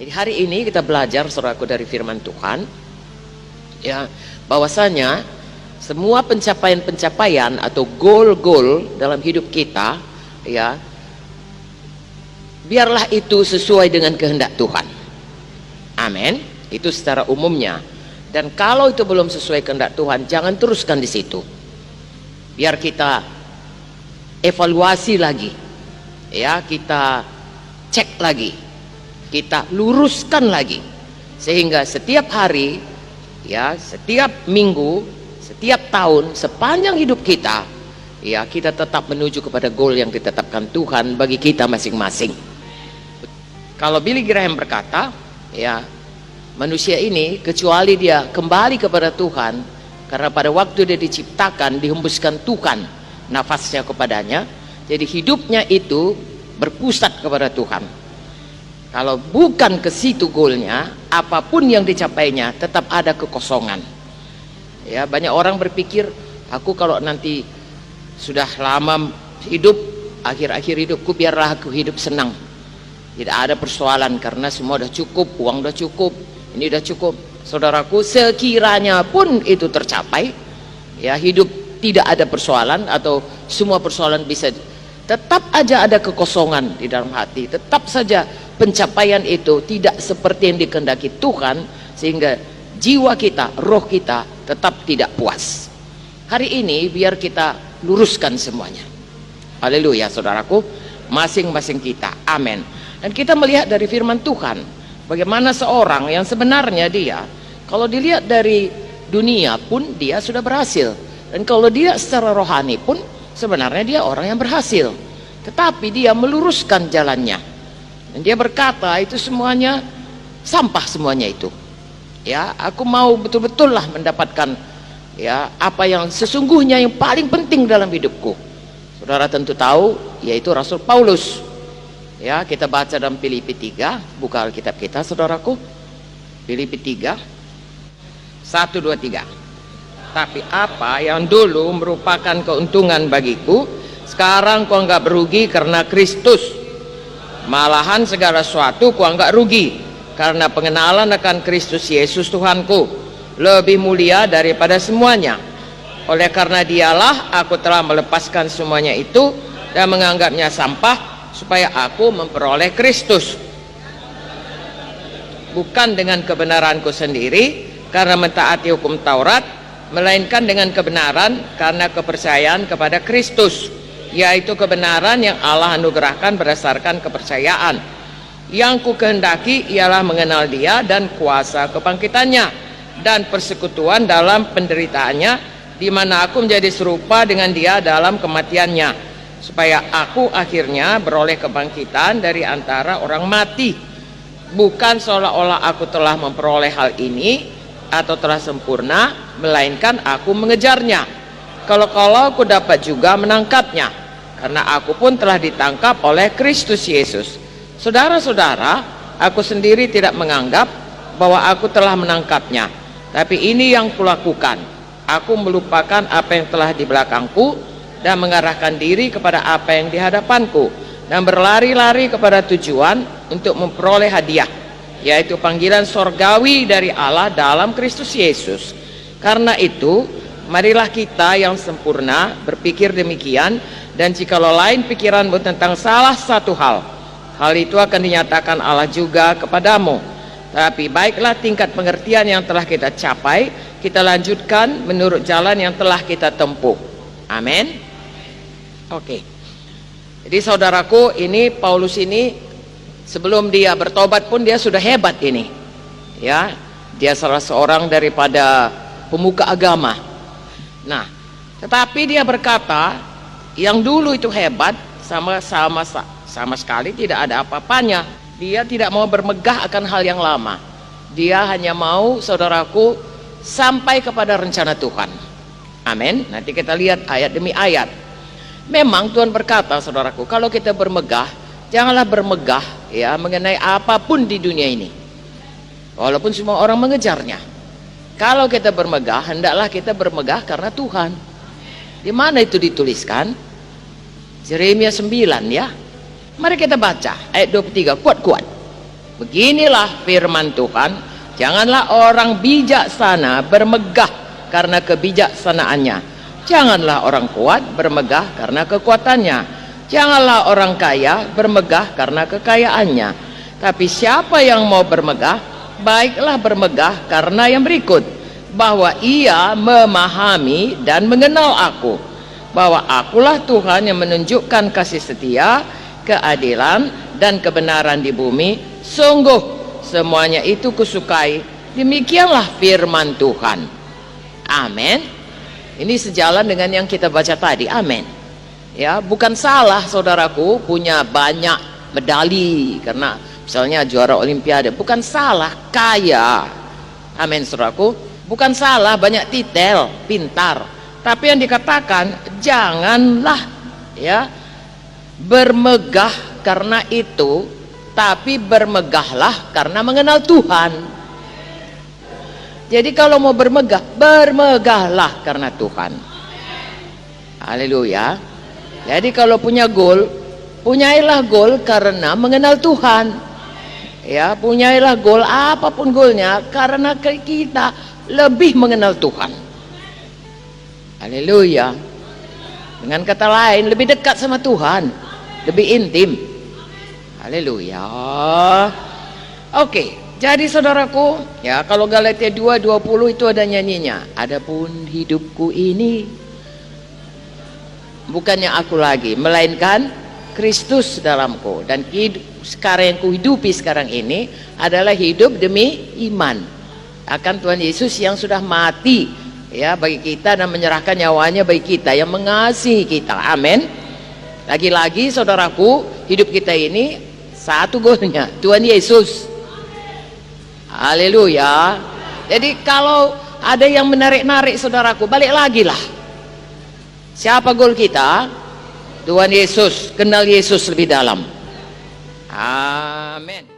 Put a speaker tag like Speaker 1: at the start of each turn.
Speaker 1: Jadi hari ini kita belajar saudaraku dari firman Tuhan, ya, bahwasanya semua pencapaian-pencapaian atau goal-goal dalam hidup kita, ya, biarlah itu sesuai dengan kehendak Tuhan. Amin. Itu secara umumnya. Dan kalau itu belum sesuai kehendak Tuhan, jangan teruskan di situ. Biar kita evaluasi lagi, ya, kita cek lagi, kita luruskan lagi, sehingga setiap hari, ya, setiap minggu, setiap tahun, sepanjang hidup kita, ya, kita tetap menuju kepada goal yang ditetapkan Tuhan bagi kita masing-masing. Kalau Billy Graham berkata, ya, manusia ini kecuali dia kembali kepada Tuhan, karena pada waktu dia diciptakan dihembuskan Tuhan nafasnya kepadanya, jadi hidupnya itu berpusat kepada Tuhan. Kalau bukan ke situ goalnya, apapun yang dicapainya tetap ada kekosongan. Ya, banyak orang berpikir, aku kalau nanti sudah lama hidup, akhir-akhir hidupku biarlah aku hidup senang, tidak ada persoalan karena semua udah cukup, uang udah cukup, ini udah cukup. Saudaraku, sekiranya pun itu tercapai, ya, hidup tidak ada persoalan atau semua persoalan bisa, tetap aja ada kekosongan di dalam hati, tetap saja pencapaian itu tidak seperti yang dikehendaki Tuhan, sehingga jiwa kita, roh kita tetap tidak puas. Hari ini biar kita luruskan semuanya. Haleluya saudaraku, masing-masing kita. Amin. Dan kita melihat dari firman Tuhan, bagaimana seorang yang sebenarnya dia, kalau dilihat dari dunia pun dia sudah berhasil, dan kalau dia secara rohani pun sebenarnya dia orang yang berhasil, tetapi dia meluruskan jalannya, dan dia berkata itu semuanya sampah, semuanya itu, ya, aku mau betul-betul lah mendapatkan, ya, apa yang sesungguhnya yang paling penting dalam hidupku. Saudara tentu tahu, yaitu Rasul Paulus. Ya, kita baca dalam Filipi 3, buka Alkitab kita saudaraku. Filipi 3 1, 2, 3. Tapi apa yang dulu merupakan keuntungan bagiku, sekarang ku anggap rugi karena Kristus. Malahan segala sesuatu ku anggap rugi karena pengenalan akan Kristus Yesus Tuhanku, lebih mulia daripada semuanya. Oleh karena dialah aku telah melepaskan semuanya itu dan menganggapnya sampah, supaya aku memperoleh Kristus, bukan dengan kebenaranku sendiri karena mentaati hukum Taurat, melainkan dengan kebenaran karena kepercayaan kepada Kristus, yaitu kebenaran yang Allah anugerahkan berdasarkan kepercayaan. Yang ku kehendaki ialah mengenal Dia dan kuasa kebangkitannya dan persekutuan dalam penderitaannya, di mana aku menjadi serupa dengan Dia dalam kematiannya, supaya aku akhirnya beroleh kebangkitan dari antara orang mati. Bukan seolah-olah aku telah memperoleh hal ini atau telah sempurna, melainkan aku mengejarnya. Kalau aku dapat juga menangkapnya, karena aku pun telah ditangkap oleh Kristus Yesus. Saudara-saudara, aku sendiri tidak menganggap bahwa aku telah menangkapnya, tapi ini yang kulakukan, aku melupakan apa yang telah di belakangku dan mengarahkan diri kepada apa yang di hadapanku, dan berlari-lari kepada tujuan untuk memperoleh hadiah, yaitu panggilan sorgawi dari Allah dalam Kristus Yesus. Karena itu marilah kita yang sempurna berpikir demikian, dan jikalau lain pikiranmu tentang salah satu hal, hal itu akan dinyatakan Allah juga kepadamu. Tapi baiklah tingkat pengertian yang telah kita capai, kita lanjutkan menurut jalan yang telah kita tempuh. Amin. Oke. Jadi saudaraku, ini Paulus ini sebelum dia bertobat pun dia sudah hebat ini. Ya, dia salah seorang daripada pemuka agama. Nah, tetapi dia berkata, yang dulu itu hebat sama sekali tidak ada apa-apanya. Dia tidak mau bermegah akan hal yang lama. Dia hanya mau, saudaraku, sampai kepada rencana Tuhan. Amin. Nanti kita lihat ayat demi ayat. Memang Tuhan berkata, saudaraku, kalau kita bermegah, janganlah bermegah, ya, mengenai apapun di dunia ini, walaupun semua orang mengejarnya. Kalau kita bermegah, hendaklah kita bermegah karena Tuhan. Di mana itu dituliskan? Yeremia 9, ya. Mari kita baca ayat 23, kuat-kuat. Beginilah firman Tuhan, janganlah orang bijaksana bermegah karena kebijaksanaannya, janganlah orang kuat bermegah karena kekuatannya, janganlah orang kaya bermegah karena kekayaannya. Tapi siapa yang mau bermegah, baiklah bermegah karena yang berikut, bahwa ia memahami dan mengenal aku, bahwa akulah Tuhan yang menunjukkan kasih setia, keadilan dan kebenaran di bumi. Sungguh semuanya itu kusukai. Demikianlah firman Tuhan. Amin. Ini sejalan dengan yang kita baca tadi. Amin. Ya, bukan salah saudaraku punya banyak medali karena misalnya juara olimpiade, bukan salah kaya. Amin saudaraku. Bukan salah banyak titel, pintar. Tapi yang dikatakan janganlah ya bermegah karena itu, tapi bermegahlah karena mengenal Tuhan. Jadi kalau mau bermegah, bermegahlah karena Tuhan. Haleluya. Jadi kalau punya goal, punyailah goal karena mengenal Tuhan. Ya, punyailah goal apapun goalnya karena kita lebih mengenal Tuhan. Haleluya. Dengan kata lain, lebih dekat sama Tuhan, lebih intim. Haleluya. Oke, jadi saudaraku, ya kalau Galatia 2:20 itu ada nyanyinya. Adapun hidupku ini bukannya aku lagi, melainkan Kristus dalamku, dan sekarang yang kuhidupi sekarang ini adalah hidup demi iman akan Tuhan Yesus yang sudah mati ya bagi kita dan menyerahkan nyawanya bagi kita, yang mengasihi kita. Amin. Lagi-lagi saudaraku, hidup kita ini satu goalnya, Tuhan Yesus. Haleluya. Jadi kalau ada yang menarik-narik saudaraku, balik lagi lah. Siapa goal kita? Tuhan Yesus. Kenal Yesus lebih dalam. Amin.